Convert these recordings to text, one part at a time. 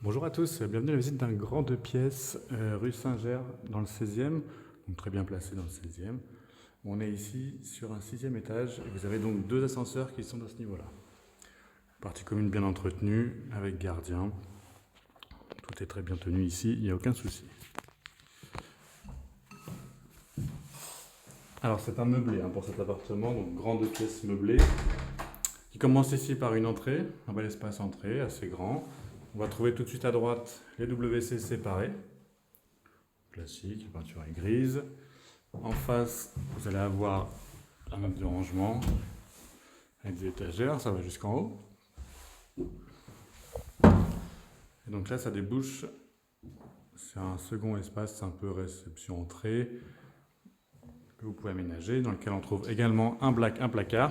Bonjour à tous, bienvenue à la visite d'un grand 2 pièces rue Saint-Ger dans le 16e, donc très bien placé dans le 16e. On est ici sur un 6e étage et vous avez donc 2 ascenseurs qui sont à ce niveau-là. Partie commune bien entretenue avec gardien. Tout est très bien tenu ici, il n'y a aucun souci. Alors c'est un meublé pour cet appartement, donc grand 2 pièces meublé, qui commence ici par une entrée, un bel espace entrée assez grand. On va trouver tout de suite à droite les WC séparés. Classique, la peinture est grise. En face, vous allez avoir un meuble de rangement avec des étagères, ça va jusqu'en haut. Et donc là, ça débouche sur un second espace un peu réception-entrée que vous pouvez aménager, dans lequel on trouve également un placard.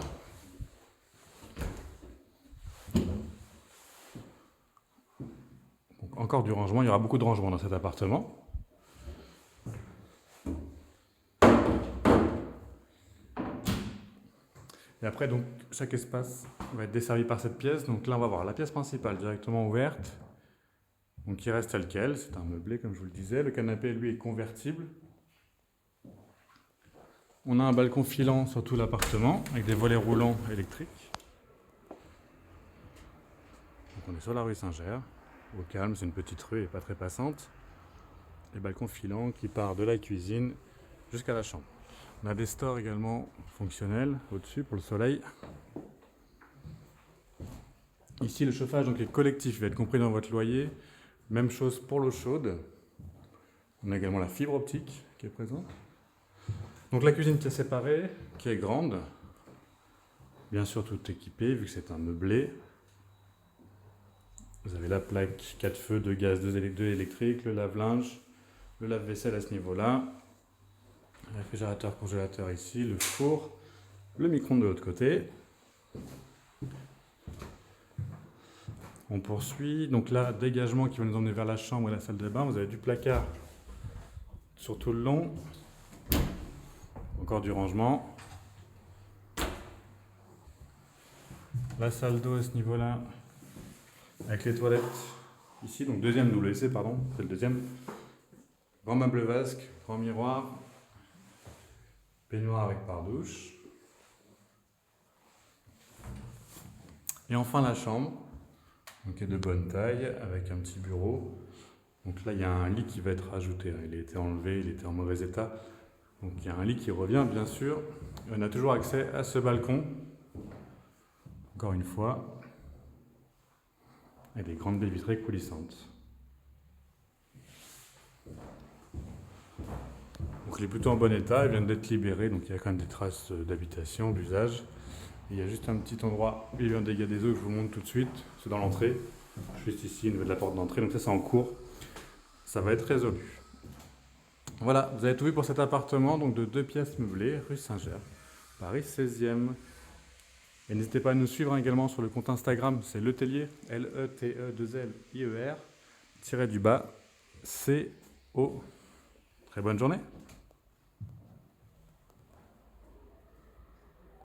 Donc encore du rangement, il y aura beaucoup de rangement dans cet appartement. Et après, donc, chaque espace va être desservi par cette pièce. Donc là, on va voir la pièce principale directement ouverte. Donc qui reste tel quel, c'est un meublé comme je vous le disais. Le canapé, lui, est convertible. On a un balcon filant sur tout l'appartement, avec des volets roulants électriques. Donc on est sur la rue Saint-Ger, au calme, c'est une petite rue et pas très passante. Les balcons filants qui partent de la cuisine jusqu'à la chambre. On a des stores également fonctionnels au-dessus pour le soleil. Ici, le chauffage donc, est collectif, il va être compris dans votre loyer. Même chose pour l'eau chaude. On a également la fibre optique qui est présente. Donc la cuisine qui est séparée, qui est grande. Bien sûr, tout équipé vu que c'est un meublé. Vous avez la plaque 4 feux, 2 gaz, 2 électriques, le lave-linge, le lave-vaisselle à ce niveau-là. Réfrigérateur, congélateur ici, le four, le micro-ondes de l'autre côté. On poursuit. Donc là, dégagement qui va nous emmener vers la chambre et la salle de bain. Vous avez du placard sur tout le long. Encore du rangement. La salle d'eau à ce niveau-là, avec les toilettes ici. Donc deuxième WC, pardon, c'est le deuxième. Grand meuble vasque, grand miroir. Baignoire avec pare-douche. Et enfin la chambre, donc qui est de bonne taille, avec un petit bureau. Donc là, il y a un lit qui va être rajouté. Il a été enlevé, il était en mauvais état. Donc il y a un lit qui revient, bien sûr. Et on a toujours accès à ce balcon. Encore une fois, avec des grandes baies vitrées coulissantes. Donc il est plutôt en bon état, il vient d'être libéré, donc il y a quand même des traces d'habitation, d'usage. Il y a juste un petit endroit où il y a un dégât des eaux que je vous montre tout de suite, c'est dans l'entrée, juste ici au niveau de la porte d'entrée, donc ça c'est en cours, ça va être résolu. Voilà, vous avez tout vu pour cet appartement, donc de 2 pièces meublées, rue Saint-Ger, Paris 16e. Et n'hésitez pas à nous suivre également sur le compte Instagram, c'est Letellier, L-E-T-E-2-L-I-E-R, tiré du bas, C-O. Très bonne journée.